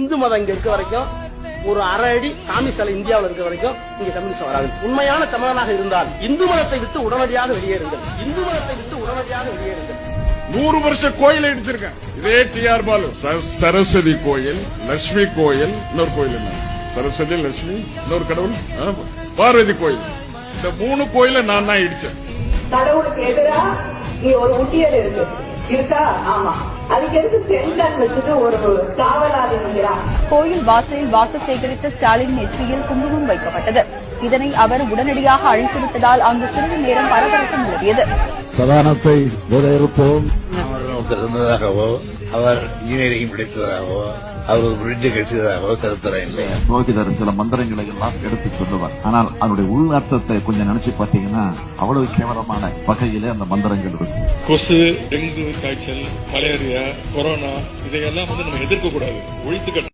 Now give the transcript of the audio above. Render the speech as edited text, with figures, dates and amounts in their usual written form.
இந்து மதம் இங்க இருக்க வரைக்கும் ஒரு அரை அடி சாமி சிலை இந்தியாவில் இருக்க வரைக்கும் இங்க கம்யூனிஸ்ட் வராது. உண்மையான தமிழனாக இருந்தால் இந்து மதத்தை விட்டு உடனடியாக வெளியேறுங்கள். இந்து மதத்தை விட்டு உடனடியாக வெளியேறுங்கள். 100 வருஷ கோயில் இடிச்சிருக்கேன். இதே டிஆர் பாலு. சரஸ்வதி கோயில், லட்சுமி கோயில், இன்னொரு கோயில் என்ன? சரஸ்வதி, லட்சுமி, இன்னொரு கடவுள் பார்வதி கோயில். இந்த 3 கோயில நான் தான் இடிச்சேன். கடவுளுக்கு எதிரா நீ ஒரு உண்டியல் இருக்கா? ஆமா. அதுக்கு எதுக்கு சென்டான் வச்சுட்டு ஒரு காவலாளி நிற்கிறான். கோயில் வாசலில் வாக்கு சேகரித்த ஸ்டாலின் நெற்றியில் குங்குமம் வைக்கப்பட்டது. இதனை அவர் உடனடியாக அழித்துவிட்டதால் அங்கு சிறிது நேரம் பரபரப்பு நிலவியது. சதானத்தை வரவேற்போம். இருந்ததாகவோ அவர் இன்ஜினியரிங் படித்ததாகவோ அவர் பிரிட்ஜ் கட்டியதாகவோ சரித்திரம் இல்லை. புரோகிதர் சில மந்திரங்களை எல்லாம் எடுத்து சொல்லுவார். ஆனால் அதனுடைய உள் அர்த்தத்தை கொஞ்சம் நினைச்சு பாத்தீங்கன்னா அவ்வளவு கேவலமான வகையிலே அந்த மந்திரங்கள் இருக்கும். கொசு, டெங்கு காய்ச்சல், மலேரியா, கொரோனா இதையெல்லாம் நம்ம எதிர்க்க கூடாது, ஒழித்து